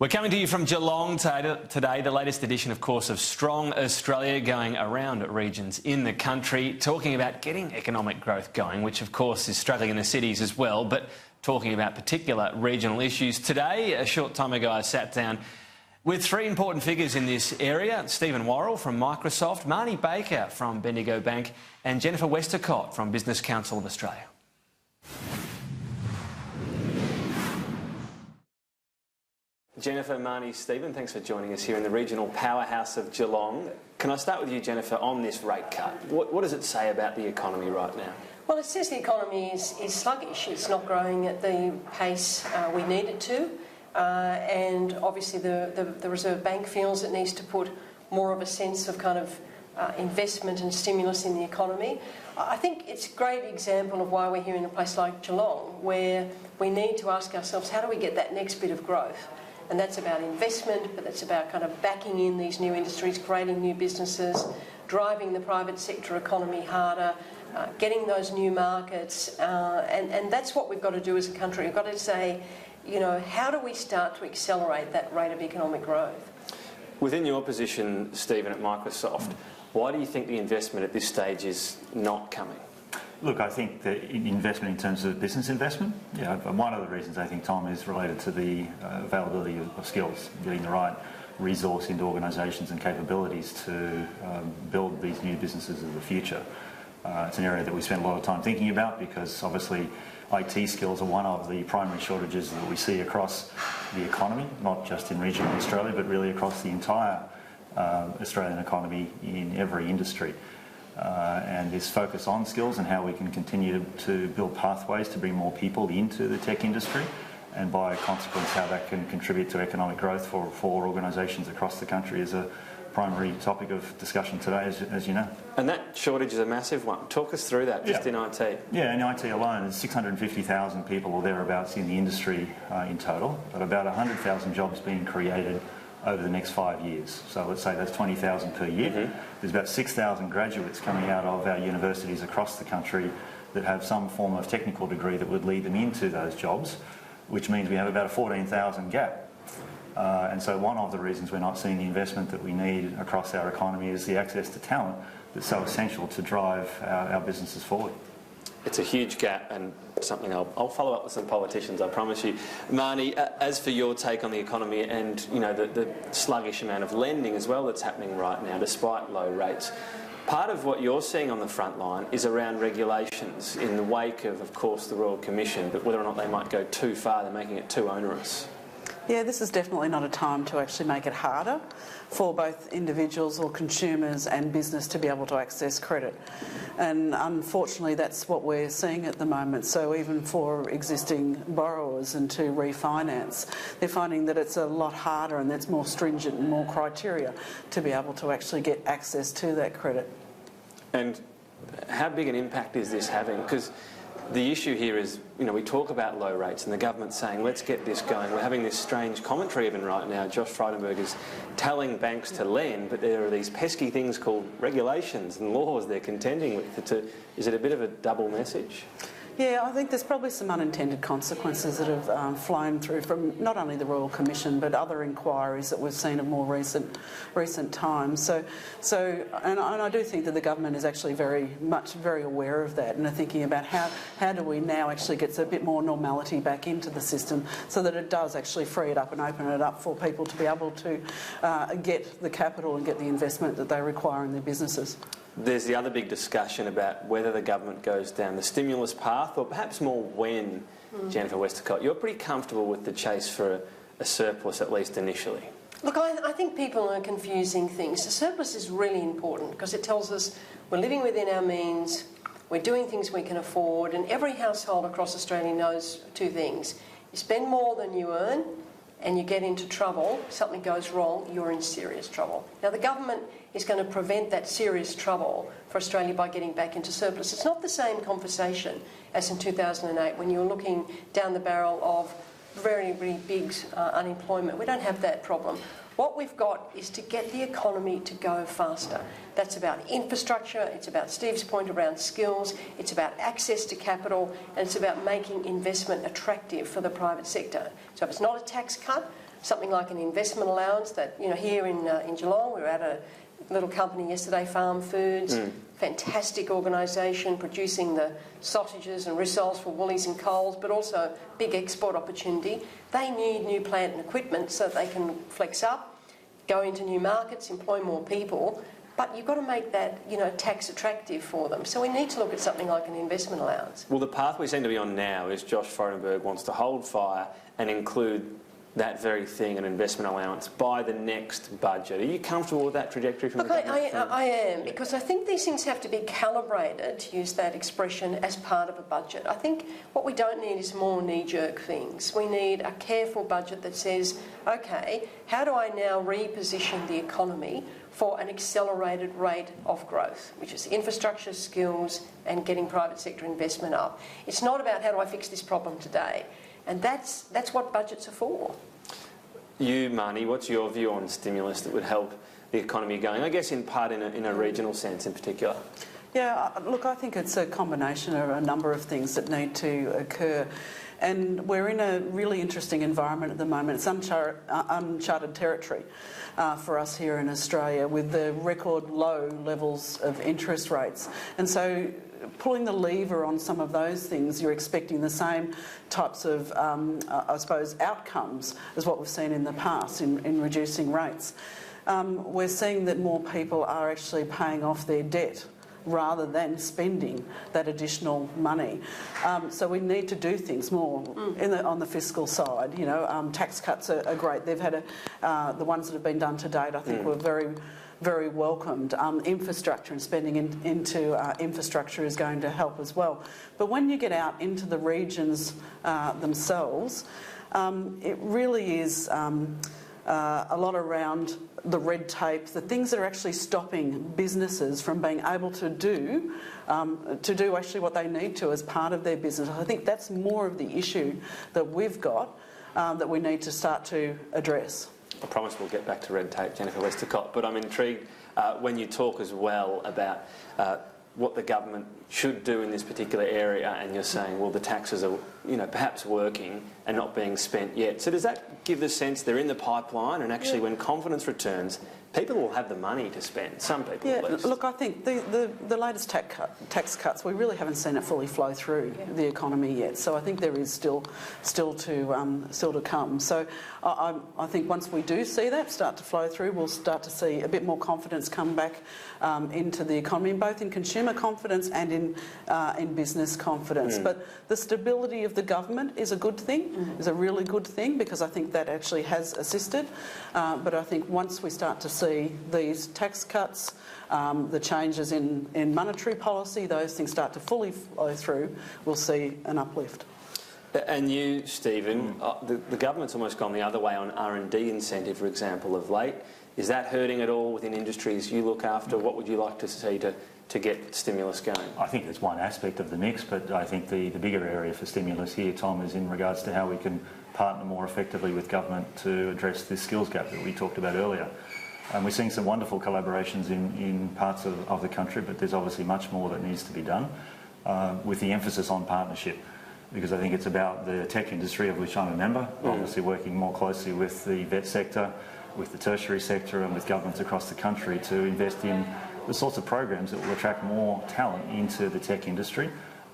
We're coming to you from Geelong today, the latest edition, of course, of Strong Australia, going around regions in the country, talking about getting economic growth going, which, of course, is struggling in the cities as well, but talking about particular regional issues. Today, a short time ago, I sat down with three important figures in this area: Stephen Worrall from Microsoft, Marnie Baker from Bendigo Bank, and Jennifer Westacott from Business Council of Australia. Jennifer, Marnie, Stephen, thanks for joining us here in the regional powerhouse of Geelong. Can I start with you, Jennifer, on this rate cut? What does it say about the economy right now? Well, it says the economy is sluggish. It's not growing at the pace we need it to. And obviously the Reserve Bank feels it needs to put more of a sense of kind of investment and stimulus in the economy. I think it's a great example of why we're here in a place like Geelong, where we need to ask ourselves, how do we get that next bit of growth? And that's about investment, but that's about kind of backing in these new industries, creating new businesses, driving the private sector economy harder, getting those new markets. And that's what we've got to do as a country. We've got to say, you know, how do we start to accelerate that rate of economic growth? Within your position, Stephen, at Microsoft, why do you think the investment at this stage is not coming? Look, I think the investment in terms of business investment, one of the reasons I think, Tom, is related to the availability of skills, getting the right resource into organisations and capabilities to build these new businesses of the future. It's an area that we spend a lot of time thinking about because obviously IT skills are one of the primary shortages that we see across the economy, not just in regional Australia, but really across the entire Australian economy in every industry. And this focus on skills and how we can continue to build pathways to bring more people into the tech industry, and by consequence how that can contribute to economic growth for organisations across the country is a primary topic of discussion today, as you know. And that shortage is a massive one. Talk us through that, just in IT. Yeah, in IT alone, there's 650,000 people or thereabouts in the industry in total, but about 100,000 jobs being created over the next 5 years. So let's say that's 20,000 per year. There's about 6,000 graduates coming out of our universities across the country that have some form of technical degree that would lead them into those jobs, which means we have about a 14,000 gap. And so one of the reasons we're not seeing the investment that we need across our economy is the access to talent that's so essential to drive our businesses forward. It's a huge gap, and something I'll follow up with some politicians, I promise you. Marnie, as for your take on the economy and the sluggish amount of lending as well that's happening right now, despite low rates, part of what you're seeing on the front line is around regulations in the wake of course, the Royal Commission, but whether or not they might go too far, they're making it too onerous. Yeah, this is definitely not a time to actually make it harder for both individuals or consumers and business to be able to access credit. And unfortunately, that's what we're seeing at the moment. So even for existing borrowers and to refinance, they're finding that it's a lot harder and there's more stringent and more criteria to be able to actually get access to that credit. And how big an impact is this having? Because the issue here is, we talk about low rates and the government's saying, let's get this going. We're having this strange commentary even right now. Josh Frydenberg is telling banks to lend, but there are these pesky things called regulations and laws they're contending with. Is it a bit of a double message? Yeah, I think there's probably some unintended consequences that have flown through from not only the Royal Commission but other inquiries that we've seen of more recent times. So I do think that the government is actually very aware of that and are thinking about how do we now actually get a bit more normality back into the system so that it does actually free it up and open it up for people to be able to get the capital and get the investment that they require in their businesses. There's the other big discussion about whether the government goes down the stimulus path or perhaps more when. Jennifer Westacott, you're pretty comfortable with the chase for a surplus, at least initially. Look, I think people are confusing things. The surplus is really important because it tells us we're living within our means, we're doing things we can afford, and every household across Australia knows two things. You spend more than you earn and you get into trouble, something goes wrong, you're in serious trouble. Now, the government is going to prevent that serious trouble for Australia by getting back into surplus. It's not the same conversation as in 2008 when you were looking down the barrel of very, very big unemployment. We don't have that problem. What we've got is to get the economy to go faster. That's about infrastructure, it's about Steve's point around skills, it's about access to capital, and it's about making investment attractive for the private sector. So if it's not a tax cut, something like an investment allowance that, here in Geelong, we were at a little company yesterday, Farm Foods, fantastic organisation producing the sausages and rissoles for Woolies and Coles, but also big export opportunity. They need new plant and equipment so that they can flex up, go into new markets, employ more people, but you've got to make that, tax attractive for them. So we need to look at something like an investment allowance. Well, the path we seem to be on now is Josh Frydenberg wants to hold fire and include that very thing, an investment allowance, by the next budget. Are you comfortable with that trajectory from the government? I am, because I think these things have to be calibrated, to use that expression, as part of a budget. I think what we don't need is more knee-jerk things. We need a careful budget that says, OK, how do I now reposition the economy for an accelerated rate of growth, which is infrastructure, skills and getting private sector investment up. It's not about how do I fix this problem today. And that's what budgets are for. You, Marnie, what's your view on stimulus that would help the economy going, I guess in part in a regional sense in particular? Yeah, look, I think it's a combination of a number of things that need to occur. And we're in a really interesting environment at the moment. It's uncharted territory for us here in Australia with the record low levels of interest rates. And so pulling the lever on some of those things, you're expecting the same types of, I suppose, outcomes as what we've seen in the past in reducing rates. We're seeing that more people are actually paying off their debt rather than spending that additional money. So we need to do things more on the fiscal side. Tax cuts are great. They've had the ones that have been done to date, I think, were very welcomed. Infrastructure and spending into infrastructure is going to help as well. But when you get out into the regions themselves, it really is a lot around the red tape, the things that are actually stopping businesses from being able to do actually what they need to as part of their business. I think that's more of the issue that we've got that we need to start to address. I promise we'll get back to red tape, Jennifer Westacott, but I'm intrigued when you talk as well about what the government should do in this particular area, and you're saying, well, the taxes are, perhaps working and not being spent yet. So does that give the sense they're in the pipeline, and actually when confidence returns, people will have the money to spend, some people at least? Look, I think the latest tax cuts, we really haven't seen it fully flow through the economy yet. So I think there is still to come. So I think once we do see that start to flow through, we'll start to see a bit more confidence come back into the economy, both in consumer confidence and in business confidence. But the stability of the government is a good thing, is a really good thing, because I think that actually has assisted. But I think once we start to see these tax cuts, the changes in monetary policy, those things start to fully flow through, we'll see an uplift. And you, Stephen, the government's almost gone the other way on R&D incentive, for example, of late. Is that hurting at all within industries you look after? What would you like to see to get stimulus going? I think it's one aspect of the mix, but I think the bigger area for stimulus here, Tom, is in regards to how we can partner more effectively with government to address this skills gap that we talked about earlier. We're seeing some wonderful collaborations in parts of the country, but there's obviously much more that needs to be done with the emphasis on partnership, because I think it's about the tech industry, of which I'm a member, obviously working more closely with the vet sector, with the tertiary sector and with governments across the country to invest in the sorts of programs that will attract more talent into the tech industry,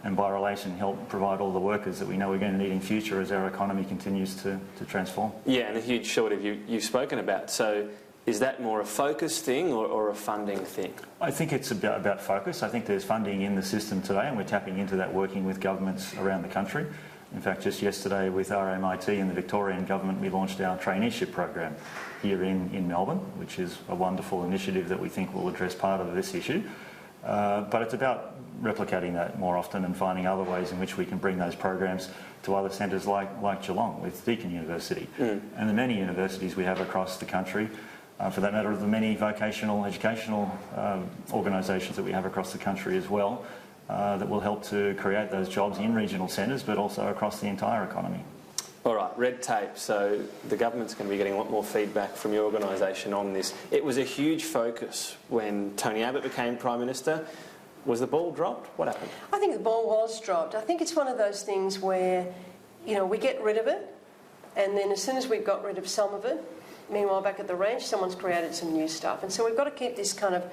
and by relation help provide all the workers that we know we're going to need in future as our economy continues to transform. Yeah, and a huge shortage you've spoken about. So is that more a focus thing or a funding thing? I think it's about focus. I think there's funding in the system today, and we're tapping into that, working with governments around the country. In fact, just yesterday with RMIT and the Victorian government, we launched our traineeship program here in Melbourne, which is a wonderful initiative that we think will address part of this issue. But it's about replicating that more often and finding other ways in which we can bring those programs to other centres like Geelong with Deakin University and the many universities we have across the country. For that matter, the many vocational educational organisations that we have across the country as well, that will help to create those jobs in regional centres, but also across the entire economy. All right, red tape. So the government's going to be getting a lot more feedback from your organisation on this. It was a huge focus when Tony Abbott became Prime Minister. Was the ball dropped? What happened? I think the ball was dropped. I think it's one of those things where, we get rid of it, and then as soon as we've got rid of some of it, meanwhile back at the ranch, someone's created some new stuff. And so we've got to keep this kind of,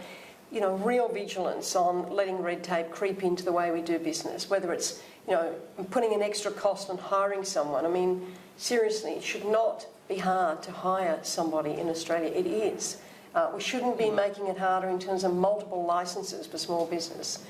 you know, real vigilance on letting red tape creep into the way we do business, whether it's, you know, putting an extra cost on hiring someone. I mean, seriously, it should not be hard to hire somebody in Australia. It is. We shouldn't be making it harder in terms of multiple licences for small business.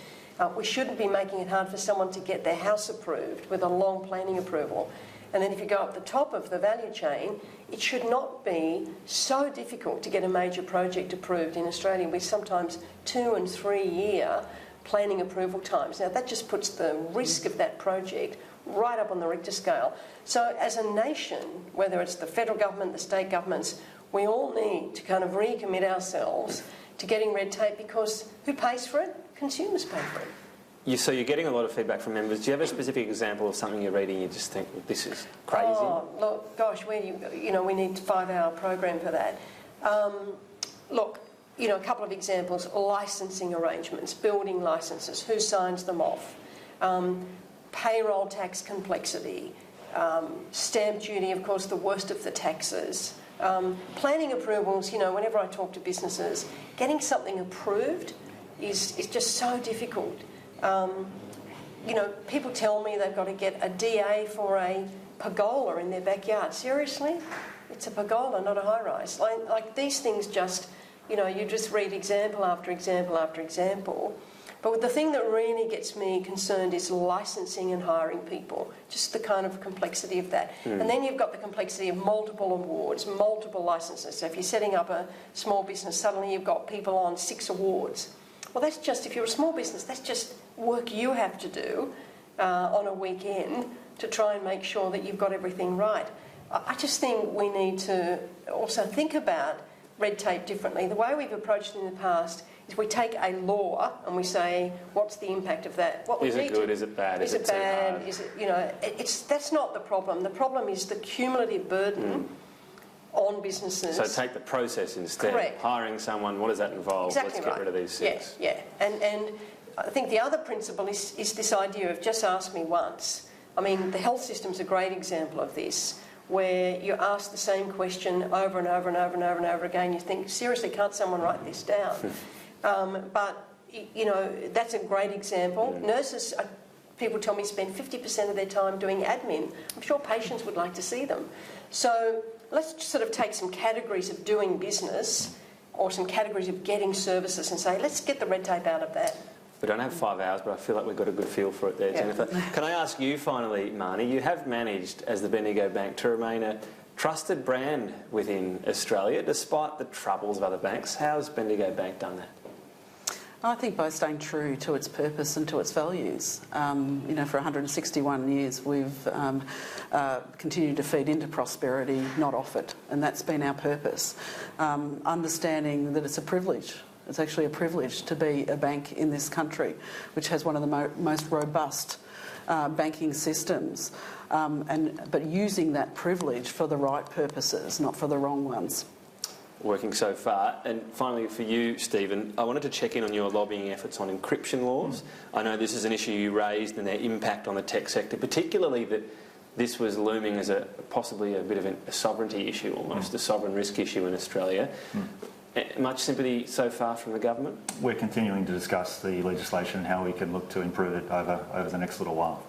We shouldn't be making it hard for someone to get their house approved with a long planning approval. And then if you go up the top of the value chain, it should not be so difficult to get a major project approved in Australia with sometimes 2 and 3 year planning approval times. Now that just puts the risk of that project right up on the Richter scale. So as a nation, whether it's the federal government, the state governments, we all need to kind of recommit ourselves to getting red tape, because who pays for it? Consumers pay for it. So you're getting a lot of feedback from members. Do you have a specific example of something you're reading you just think, well, this is crazy? Oh, look, gosh, we need a 5-hour program for that. Look, you know, a couple of examples: licensing arrangements, building licences, who signs them off, payroll tax complexity, stamp duty, of course, the worst of the taxes. Planning approvals, you know, whenever I talk to businesses, getting something approved is just so difficult. You know, people tell me they've got to get a DA for a pergola in their backyard. Seriously? It's a pergola, not a high-rise. Like these things just, you know, you just read example after example after example. But the thing that really gets me concerned is licensing and hiring people, just the kind of complexity of that. And then you've got the complexity of multiple awards, multiple licenses. So if you're setting up a small business, suddenly you've got people on 6 awards. Well, that's just, if you're a small business, that's just work you have to do on a weekend to try and make sure that you've got everything right. I just think we need to also think about red tape differently. The way we've approached it in the past is we take a law and we say, what's the impact of that? Is it good? Is it bad? Is it bad? Is it, you know, that's not the problem. The problem is the cumulative burden on businesses. So take the process instead. Correct. Hiring someone, what does that involve? Exactly. Let's get rid of these 6. Yeah. And I think the other principle is this idea of just ask me once. I mean, the health system's a great example of this, where you ask the same question over and over and over and over and over again. You think, seriously, can't someone write this down? But, you know, that's a great example. Nurses, people tell me, spend 50% of their time doing admin. I'm sure patients would like to see them. So let's just sort of take some categories of doing business or some categories of getting services and say, let's get the red tape out of that. We don't have 5 hours, but I feel like we've got a good feel for it there, Jennifer. Can I ask you finally, Marnie, you have managed, as the Bendigo Bank, to remain a trusted brand within Australia, despite the troubles of other banks. How's Bendigo Bank done that? I think by staying true to its purpose and to its values. You know, for 161 years we've continued to feed into prosperity, not off it, and that's been our purpose. Understanding that it's a privilege. It's actually a privilege to be a bank in this country, which has one of the most robust banking systems, but using that privilege for the right purposes, not for the wrong ones. Working so far. And finally for you, Stephen, I wanted to check in on your lobbying efforts on encryption laws. I know this is an issue you raised and their impact on the tech sector, particularly that this was looming as possibly a bit of a sovereignty issue, almost a sovereign risk issue in Australia. Much sympathy so far from the government? We're continuing to discuss the legislation and how we can look to improve it over the next little while.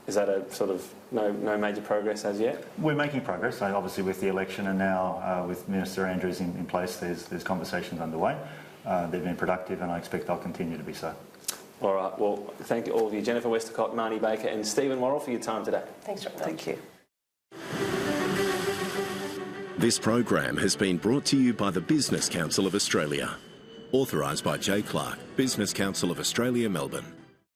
Is that a sort of no major progress as yet? We're making progress. Obviously, with the election and now with Minister Andrews in place, there's conversations underway. They've been productive, and I expect they'll continue to be so. All right. Well, thank you all of you, Jennifer Westacott, Marnie Baker, and Stephen Worrall, for your time today. Thanks very much. Thank you. This program has been brought to you by the Business Council of Australia. Authorised by J. Clark, Business Council of Australia, Melbourne.